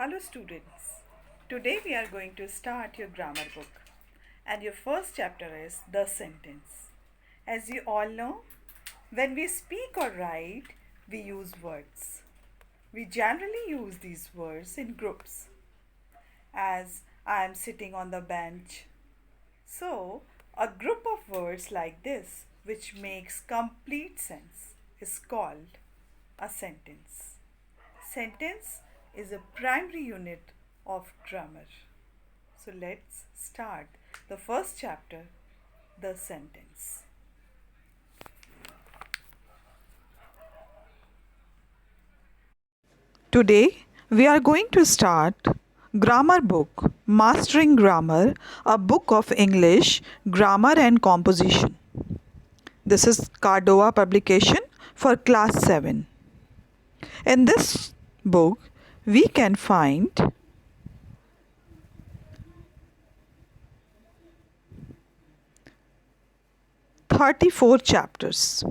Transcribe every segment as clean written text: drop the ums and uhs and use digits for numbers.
Hello students. Today we are going to start your grammar book and your first chapter is the sentence. As you all know, when we speak or write, we use words. We generally use these words in groups. As I am sitting on the bench. So, a group of words like this which makes complete sense is called a sentence. Sentence is a primary unit of grammar. So let's start the first chapter, the sentence. Today we are going to start Grammar Book Mastering Grammar, a book of English, grammar and composition. This is Cardova publication for class 7. In this book, we can find 34 chapters.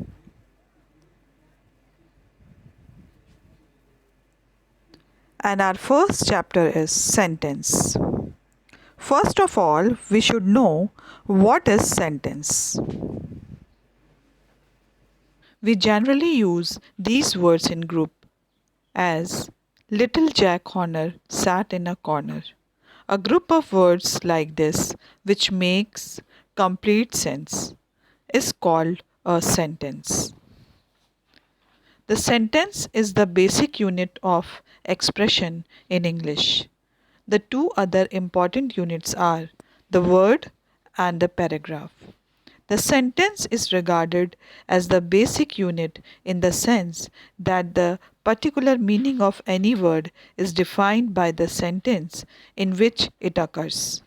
And our first chapter is sentence. First of all, we should know what is sentence. We generally use these words in group as Little Jack Horner sat in a corner. A group of words like this which makes complete sense is called a sentence. The sentence is the basic unit of expression in English. The two other important units are the word and the paragraph. The sentence is regarded as the basic unit in the sense that the particular meaning of any word is defined by the sentence in which it occurs.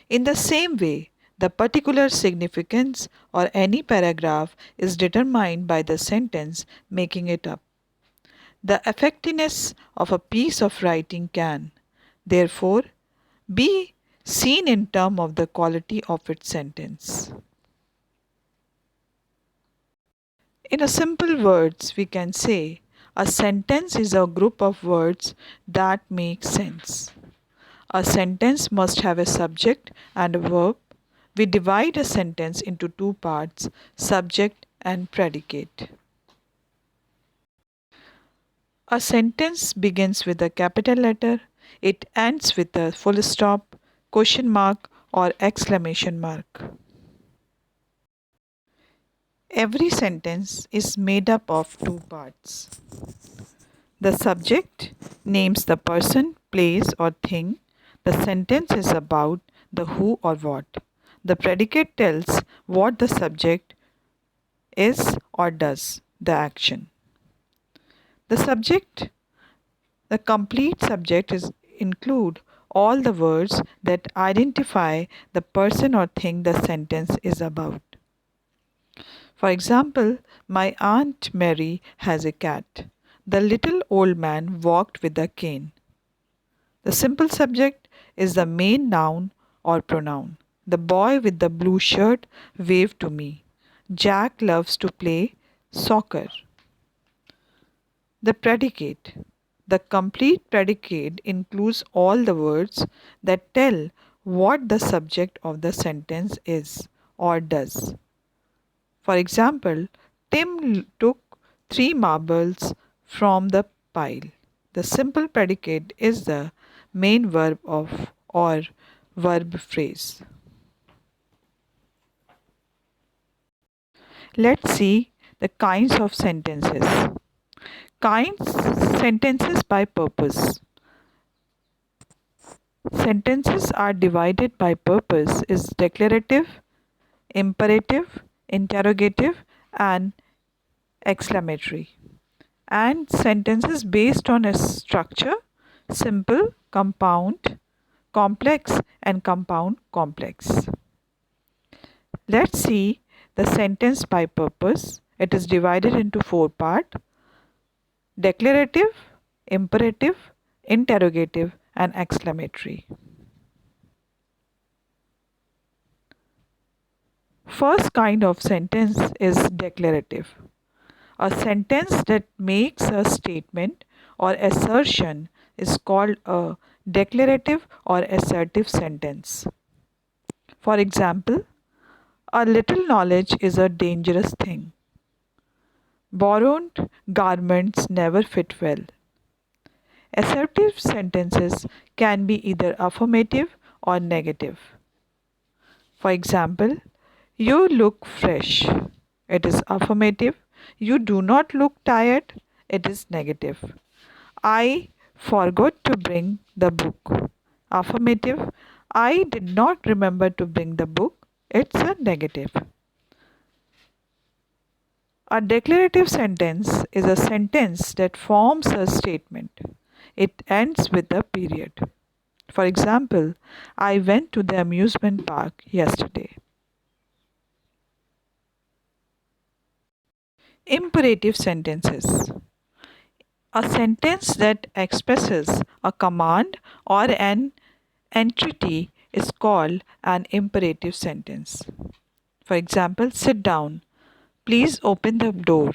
In the same way, the particular significance or any paragraph is determined by the sentence making it up. The effectiveness of a piece of writing can, therefore, be seen in terms of the quality of its sentence. In a simple words, we can say a sentence is a group of words that make sense. A sentence must have a subject and a verb. We divide a sentence into two parts, subject and predicate. A sentence begins with a capital letter. It ends with a full stop, question mark or exclamation mark. Every sentence is made up of two parts. The subject names the person, place or thing. The sentence is about the who or what. The predicate tells what the subject is or does, the action. The complete subject include all the words that identify the person or thing the sentence is about. For example, my Aunt Mary has a cat. The little old man walked with a cane. The simple subject is the main noun or pronoun. The boy with the blue shirt waved to me. Jack loves to play soccer. The predicate. The complete predicate includes all the words that tell what the subject of the sentence is or does. For example, Tim took 3 marbles from the pile. The simple predicate is the main verb of or verb phrase. Let's see the kinds of sentences. Sentences by purpose. Sentences are divided by purpose is declarative, imperative, interrogative and exclamatory. And sentences based on a structure, simple, compound, complex and compound complex. Let's see the sentence by purpose. It is divided into 4 parts: declarative, imperative, interrogative and exclamatory. First kind of sentence is declarative. A sentence that makes a statement or assertion is called a declarative or assertive sentence. For example, a little knowledge is a dangerous thing. Borrowed garments never fit well. Assertive sentences can be either affirmative or negative. For example, you look fresh. It is affirmative. You do not look tired. It is negative. I forgot to bring the book. Affirmative. I did not remember to bring the book. It's a negative. A declarative sentence is a sentence that forms a statement. It ends with a period. For example, I went to the amusement park yesterday. Imperative sentences. A sentence that expresses a command or an entity is called an imperative sentence. For example, sit down. Please open the door.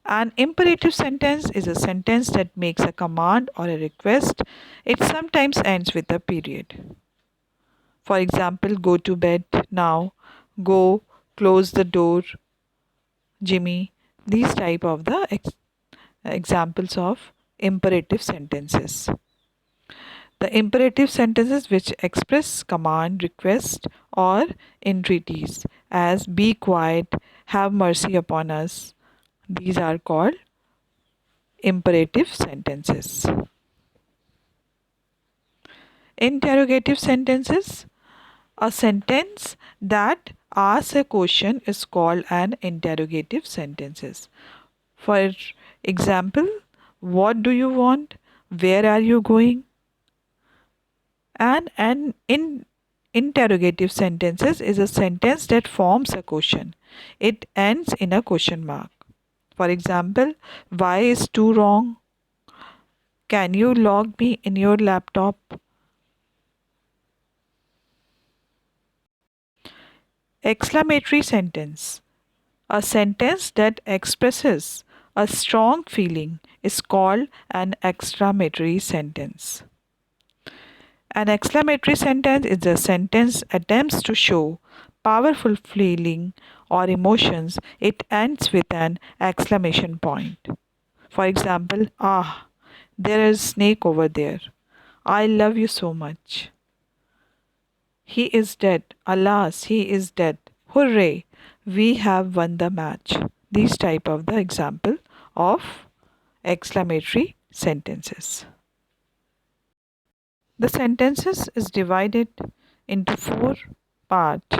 An imperative sentence is a sentence that makes a command or a request. It sometimes ends with a period. For example, go to bed now. Go, close the door, Jimmy. These type of the examples of imperative sentences. The imperative sentences which express command, request, or entreaties, as be quiet, have mercy upon us. These are called imperative sentences. Interrogative sentences. A sentence that asks a question is called an interrogative sentence. For example, what do you want? Where are you going? And an interrogative sentences is a sentence that forms a question. It ends in a question mark. For example, why is 2 wrong? Can you log me in your laptop? Exclamatory sentence. A sentence that expresses a strong feeling is called an exclamatory sentence. An exclamatory sentence is a sentence attempts to show powerful feeling or emotions. It ends with an exclamation point. For example, ah, there is a snake over there. I love you so much. He is dead. Alas, he is dead. Hooray! We have won the match. These type of the example of exclamatory sentences. The sentences is divided into 4 parts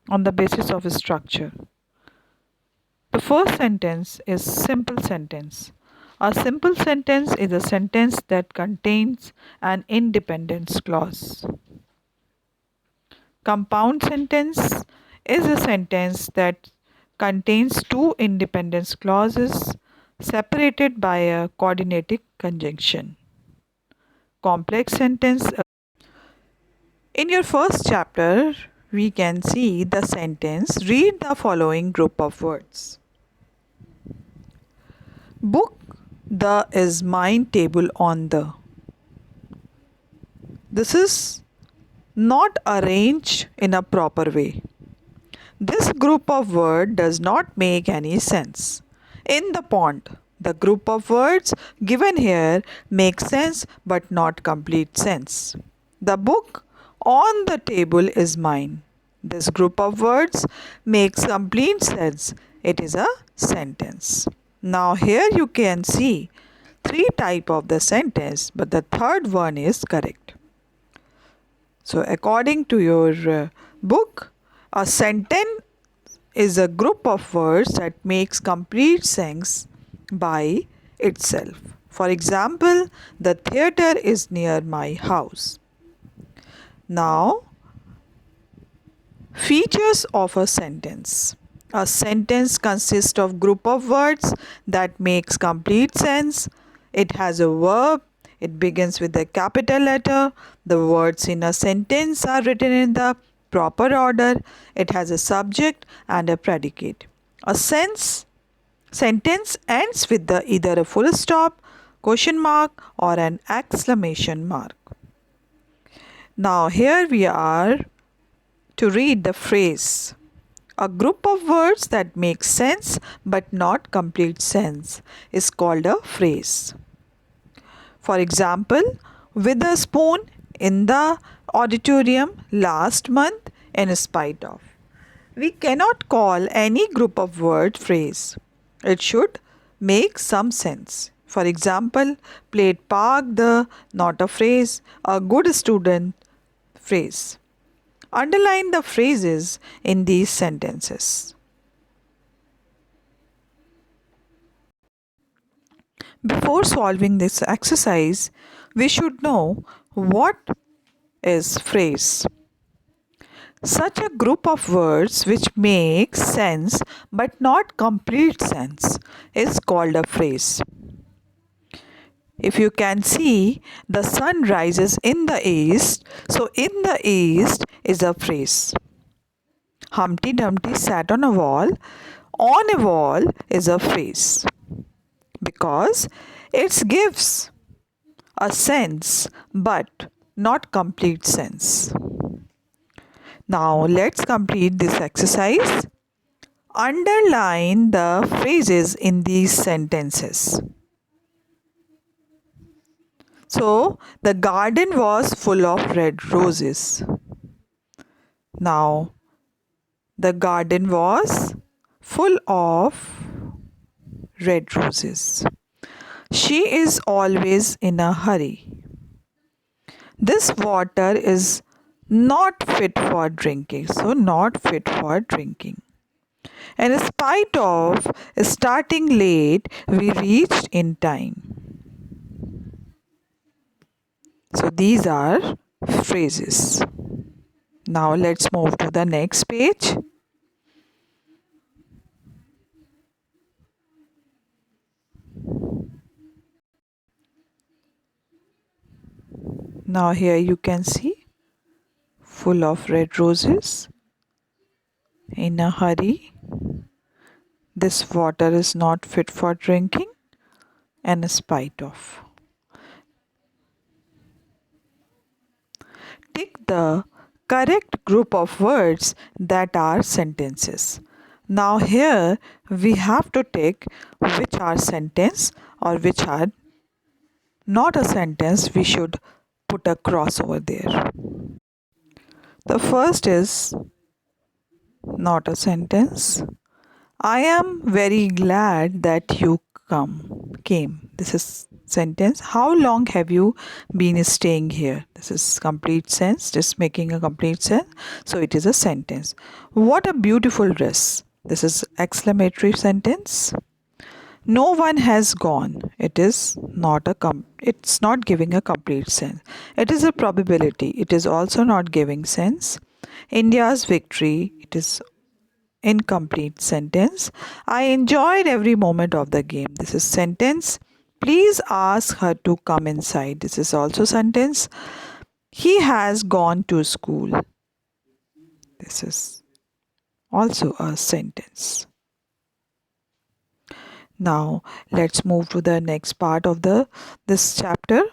on the basis of a structure. The first sentence is simple sentence. A simple sentence is a sentence that contains an independence clause. Compound sentence is a sentence that contains 2 independence clauses separated by a coordinating conjunction. Complex sentence. In your first chapter, we can see the sentence, read the following group of words. Book the is mine table on the. This is not arranged in a proper way. This group of words does not make any sense. In the pond, the group of words given here makes sense but not complete sense. The book on the table is mine. This group of words makes complete sense. It is a sentence. Now here you can see 3 type of the sentence, but the third one is correct. So according to your book, a sentence is a group of words that makes complete sense by itself. For example, the theater is near my house. Now, features of a sentence. A sentence consists of group of words that makes complete sense. It has a verb. It begins with a capital letter. The words in a sentence are written in the proper order. It has a subject and a predicate. A Sentence ends with either a full stop, question mark, or an exclamation mark. Now here we are to read the phrase. A group of words that make sense but not complete sense is called a phrase. For example, with a spoon in the auditorium last month in spite of. We cannot call any group of word phrase. It should make some sense. For example, played park the, not a phrase, a good student phrase. Underline the phrases in these sentences. Before solving this exercise, we should know what is phrase. Such a group of words which make sense but not complete sense is called a phrase. If you can see, the sun rises in the east, so in the east is a phrase. Humpty Dumpty sat on a wall. On a wall is a phrase because it gives a sense but not complete sense. Now let's complete this exercise. Underline the phrases in these sentences. So, the garden was full of red roses. Now, the garden was full of red roses. She is always in a hurry. This water is not fit for drinking. So, not fit for drinking. And in spite of starting late, we reached in time. So these are phrases. Now let's move to the next page. Now here you can see full of red roses. In a hurry. This water is not fit for drinking. And in spite of. Tick the correct group of words that are sentences. Now here we have to tick which are sentence or which are not a sentence. We should put a cross over there. The first is not a sentence. I am very glad that you came. This is sentence. How long have you been staying here? This is complete sense, just making a complete sense. So it is a sentence. What a beautiful dress. This is exclamatory sentence. No one has gone. It is not it's not giving a complete sense. It is a probability. It is also not giving sense. India's victory. It is incomplete sentence. I enjoyed every moment of the game. This is sentence. Please ask her to come inside. This is also sentence. He has gone to school. This is also a sentence. Now let's move to the next part of this chapter.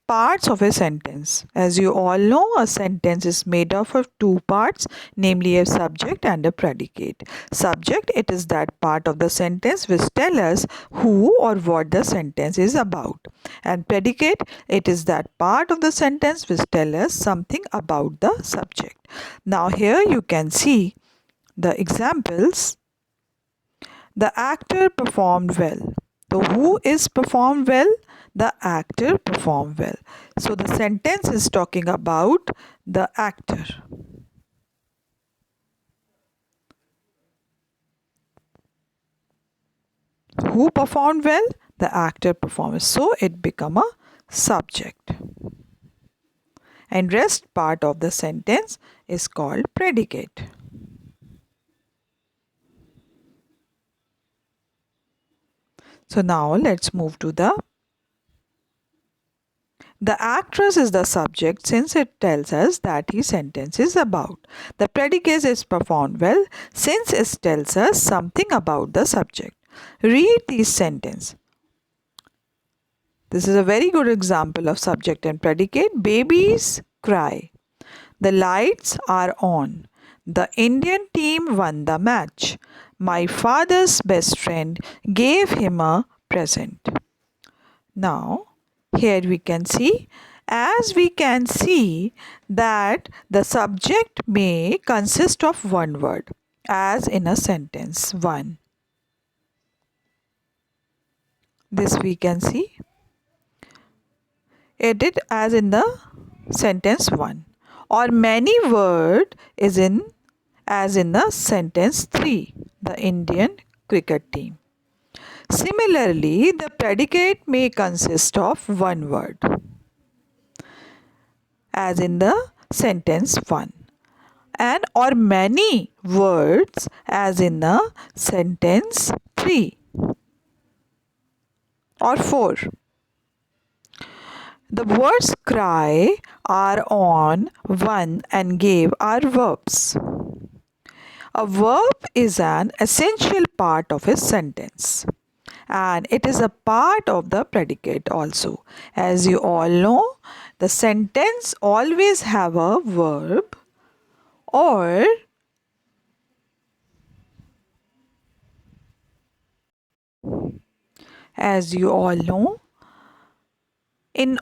Parts of a sentence. As you all know, a sentence is made up of two parts, namely a subject and a predicate. Subject, it is that part of the sentence which tells us who or what the sentence is about. And predicate, it is that part of the sentence which tells us something about the subject. Now here you can see the examples. The actor performed well. So who is performed well? The actor performed well. So the sentence is talking about the actor. Who performed well? The actor performed. So it become a subject. And rest part of the sentence is called predicate. So now let's move to the actress is the subject since it tells us that his sentence is about. The predicate is performed well since it tells us something about the subject. Read these sentences. This is a very good example of subject and predicate. Babies cry. The lights are on. The Indian team won the match. My father's best friend gave him a present. Now, here we can see, that the subject may consist of one word, as in a sentence 1. This we can see. Edit as in the sentence 1. Or many word is in as in the sentence 3, the Indian cricket team. Similarly, the predicate may consist of one word, as in the sentence 1, and or many words, as in the sentence 3 or 4. The words cry, are on, won, and gave are verbs. A verb is an essential part of a sentence, and it is a part of the predicate also. As you all know, the sentence always have a verb, or as you all know, in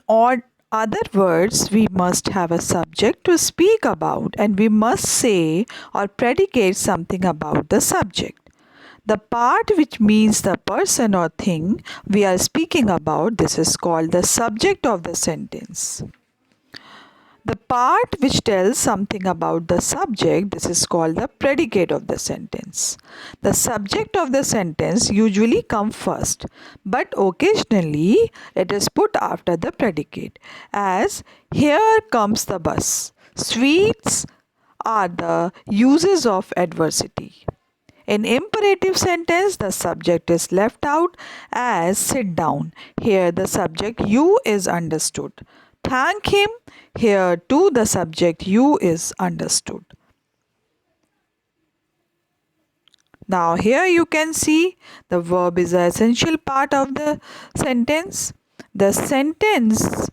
other words, we must have a subject to speak about, and we must say or predicate something about the subject. The part which means the person or thing we are speaking about, this is called the subject of the sentence. The part which tells something about the subject, this is called the predicate of the sentence. The subject of the sentence usually comes first, but occasionally it is put after the predicate, as here comes the bus. Sweets are the uses of adversity. In imperative sentence, the subject is left out, as sit down. Here the subject you is understood. Thank him. Here too the subject you is understood. Now here you can see the verb is an essential part of the sentence. The sentence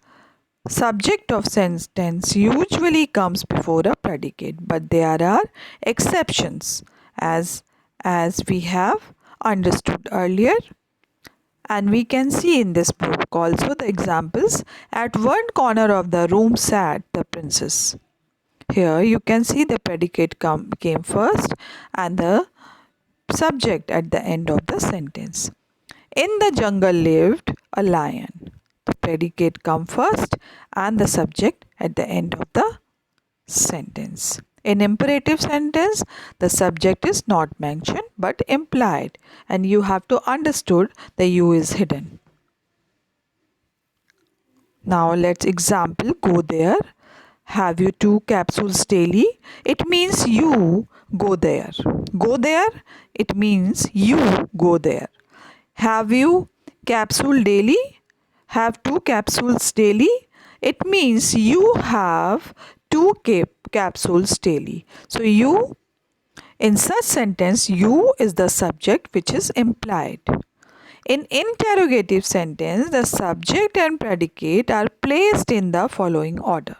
subject of sentence usually comes before a predicate, but there are exceptions, as we have understood earlier. And we can see in this book also the examples. At one corner of the room sat the princess. Here you can see the predicate came first and the subject at the end of the sentence. In the jungle lived a lion. The predicate come first and the subject at the end of the sentence. In imperative sentence, the subject is not mentioned but implied, and you have to understood the you is hidden. Now let's example go there. Have you 2 capsules daily? It means you go there. Go there, it means you go there. Have you capsule daily? Have 2 capsules daily? It means you have 2 capsules daily. So you, in such sentence, you is the subject which is implied. In interrogative sentence, the subject and predicate are placed in the following order.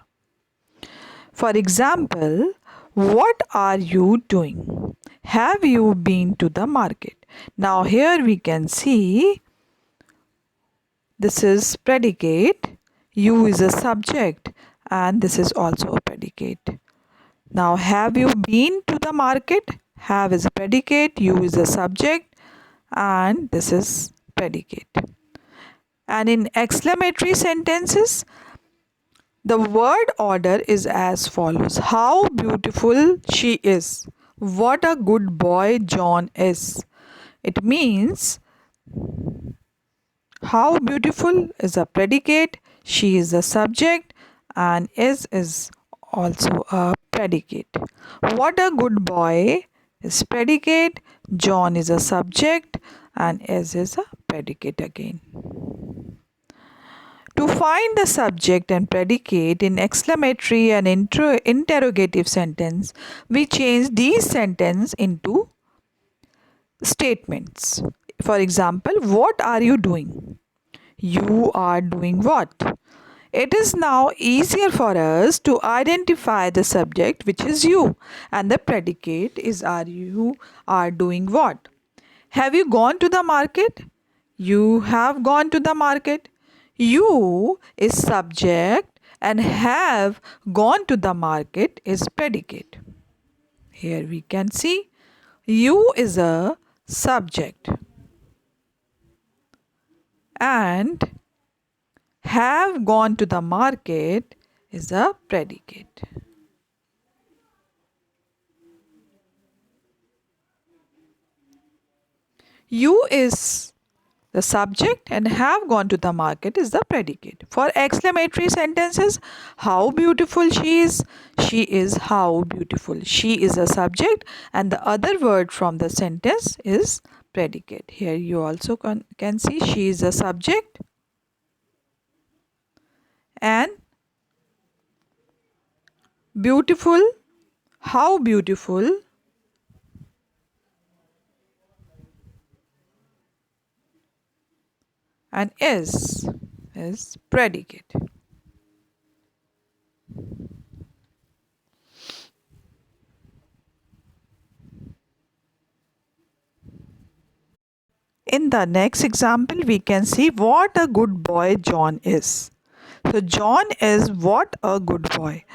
For example, what are you doing? Have you been to the market? Now here we can see this is predicate, you is a subject, and this is also a predicate. Now have you been to the market? Have is a predicate, you is a subject, and this is predicate. And in exclamatory sentences, the word order is as follows. How beautiful she is. What a good boy John is. It means how beautiful is a predicate, she is a subject, and is also a predicate. What a good boy is predicate, John is a subject, and is a predicate again. To find the subject and predicate in exclamatory and interrogative sentence, we change these sentences into statements. For example, what are you doing? You are doing what? It is now easier for us to identify the subject, which is you, and the predicate is are you are doing what. Have you gone to the market? You have gone to the market. You is subject and have gone to the market is predicate. Here we can see you is a subject and have gone to the market is a predicate. You is the subject and have gone to the market is the predicate. For exclamatory sentences, how beautiful she is. She is how beautiful. She is a subject and the other word from the sentence is predicate. Here you also can see she is a subject and beautiful, how beautiful and is predicate. In the next example, we can see what a good boy John is. So John is what a good boy.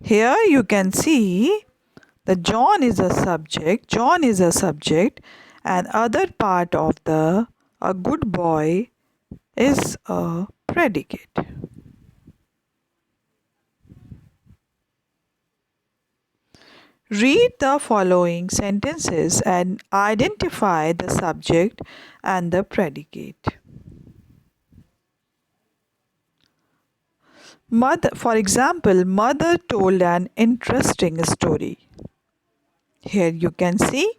Here you can see that John is a subject. John is a subject and other part of the a good boy is a predicate. Read the following sentences and identify the subject and the predicate. Mother, for example, mother told an interesting story. Here you can see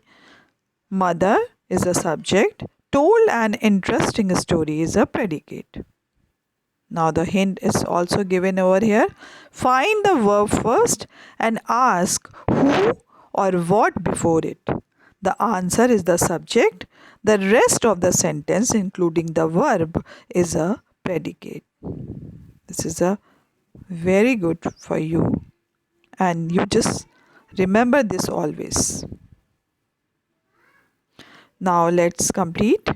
mother is a subject, told an interesting story is a predicate. Now the hint is also given over here. Find the verb first and ask who or what before it. The answer is the subject. The rest of the sentence, including the verb, is a predicate. This is a very good for you, and you just remember this always. Now let's complete.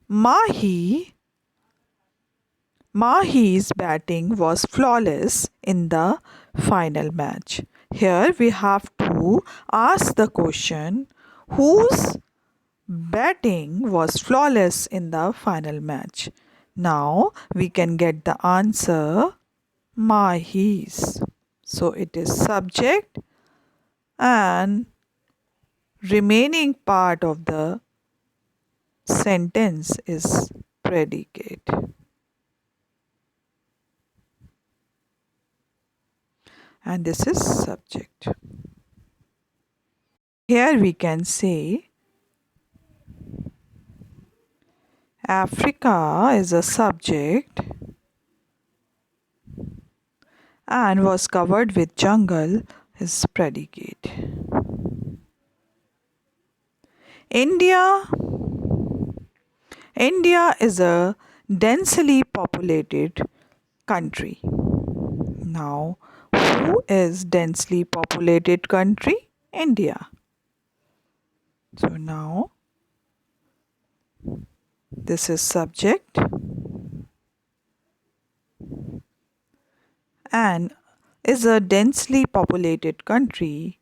Mahi's batting was flawless in the final match. Here we have to ask the question, whose batting was flawless in the final match? Now we can get the answer, Mahi's. So it is subject and remaining part of the sentence is predicate. And this is subject. Here we can say Africa is a subject and was covered with jungle is predicate. India is a densely populated country. Now, who is densely populated country? India. So now this is subject and is a densely populated country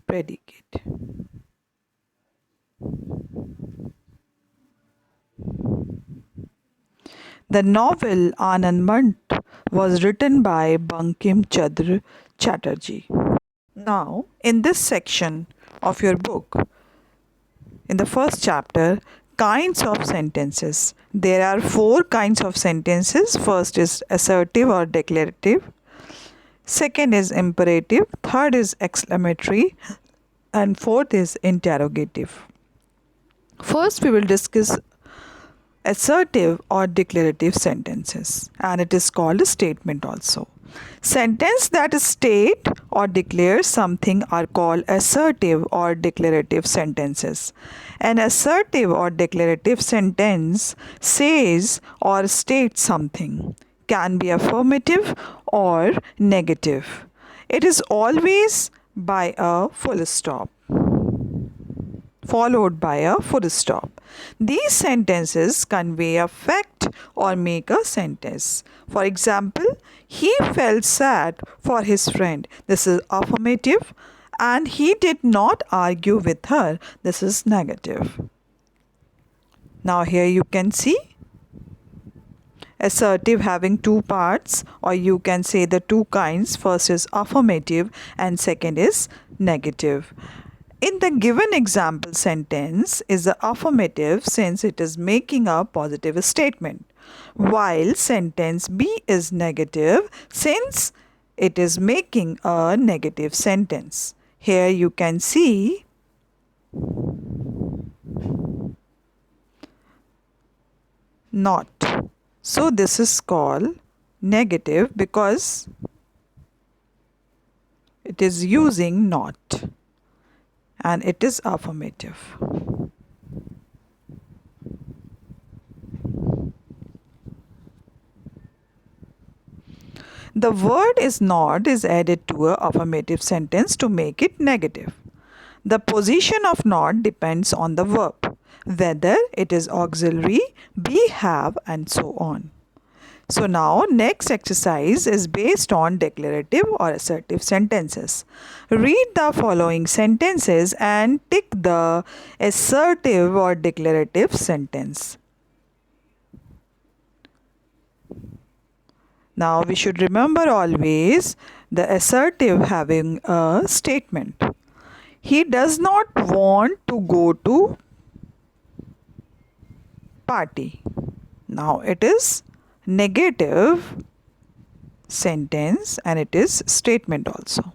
predicate. The novel Anand Mant was written by Bankim Chandra Chatterjee. Now, in this section of your book, in the first chapter, kinds of sentences. There are 4 kinds of sentences. First is assertive or declarative. Second is imperative. Third is exclamatory. And fourth is interrogative. First, we will discuss assertive or declarative sentences, and it is called a statement also. Sentences that state or declare something are called assertive or declarative sentences. An assertive or declarative sentence says or states something, can be affirmative or negative. It is always by a full stop, followed by a full stop. These sentences convey a fact or make a sentence. For example, he felt sad for his friend. This is affirmative. And he did not argue with her. This is negative. Now here you can see assertive having two parts, or you can say the two kinds. First is affirmative and second is negative. In the given example sentence is the affirmative since it is making a positive statement, while sentence B is negative since it is making a negative sentence. Here you can see not. So this is called negative because it is using not and it is affirmative. The word is not is added to an affirmative sentence to make it negative. The position of not depends on the verb, whether it is auxiliary, be, have, and so on. So now next exercise is based on declarative or assertive sentences. Read the following sentences and tick the assertive or declarative sentence. Now we should remember always the assertive having a statement. He does not want to go to party. Now it is negative sentence and it is statement also.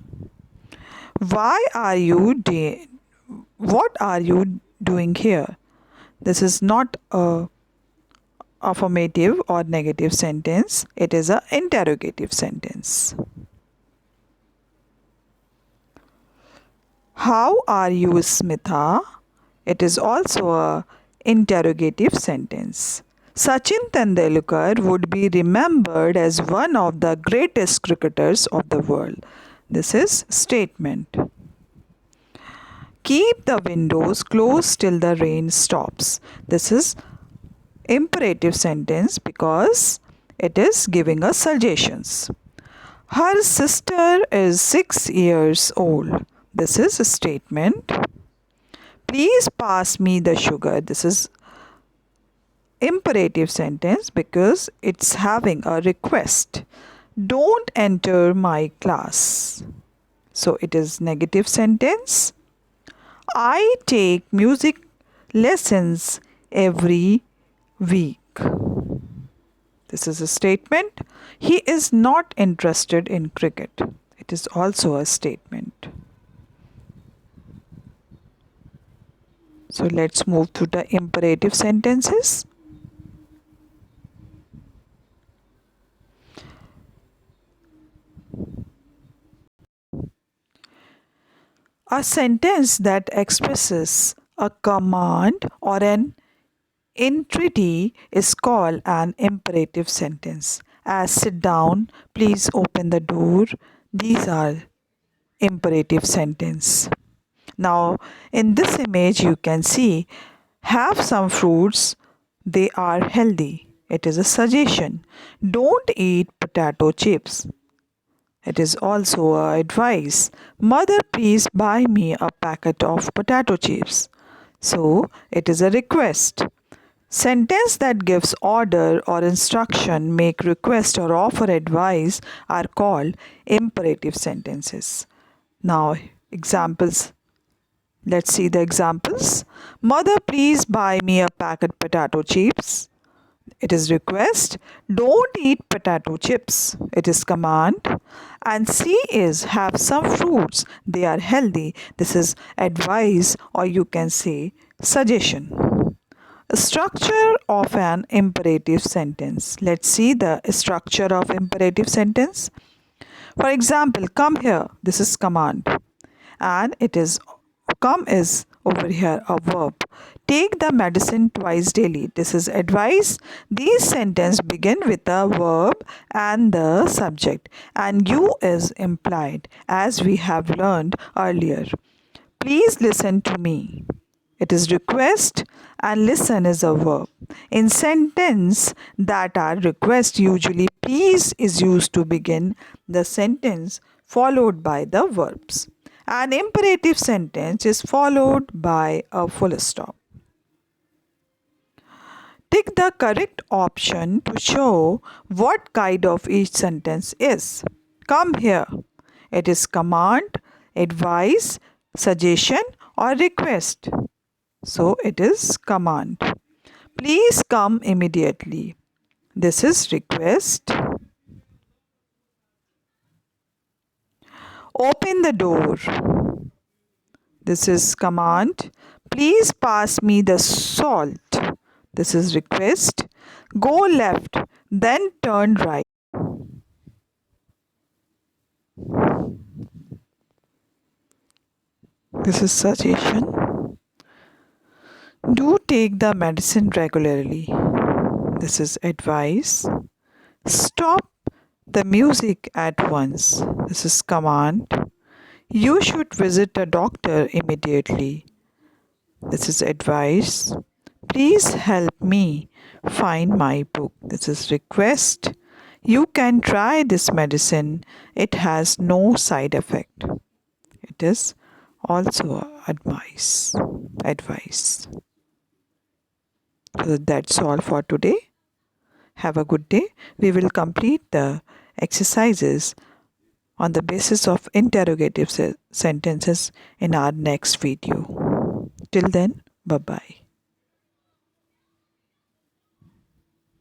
Why are you what are you doing here? This is not a affirmative or negative sentence. It is an interrogative sentence. How are you, Smitha? It is also a interrogative sentence. Sachin Tendulkar would be remembered as one of the greatest cricketers of the world. This is statement. Keep the windows closed till the rain stops. This is imperative sentence because it is giving us suggestions. Her sister is 6 years old. This is a statement. Please pass me the sugar. This is imperative sentence because it's having a request. Don't enter my class. So it is negative sentence. I take music lessons every week. This is a statement. He is not interested in cricket. It is also a statement. So let's move to the imperative sentences. A sentence that expresses a command or an entreaty is called an imperative sentence. As sit down, please open the door. These are imperative sentence. Now in this image you can see have some fruits, they are healthy. It is a suggestion. Don't eat potato chips. It is also a advice. Mother, please buy me a packet of potato chips. So it is a request. Sentence that gives order or instruction, make request or offer advice are called imperative sentences. Now examples. Let's see the examples. Mother, please buy me a packet potato chips. It is request. Don't eat potato chips. It is command. And C is have some fruits. They are healthy. This is advice or you can say suggestion. Structure of an imperative sentence. Let's see the structure of imperative sentence. For example, come here. This is command. And it is come is over here a verb. Take the medicine twice daily. This is advice. These sentences begin with a verb and the subject, and you is implied as we have learned earlier. Please listen to me. It is request and listen is a verb. In sentence that are request, usually please is used to begin the sentence followed by the verbs. An imperative sentence is followed by a full stop. Tick the correct option to show what kind of each sentence is. Come here. It is command, advice, suggestion, or request. So it is command. Please come immediately. This is request. Open the door. This is command. Please pass me the salt. This is request. Go left, then turn right. This is suggestion. Do take the medicine regularly. This is advice. Stop the music at once. This is command. You should visit a doctor immediately. This is advice. Please help me find my book. This is request. You can try this medicine. It has no side effect. It is also advice. So that's all for today. Have a good day. We will complete the exercises on the basis of interrogative sentences in our next video. Till then, bye-bye.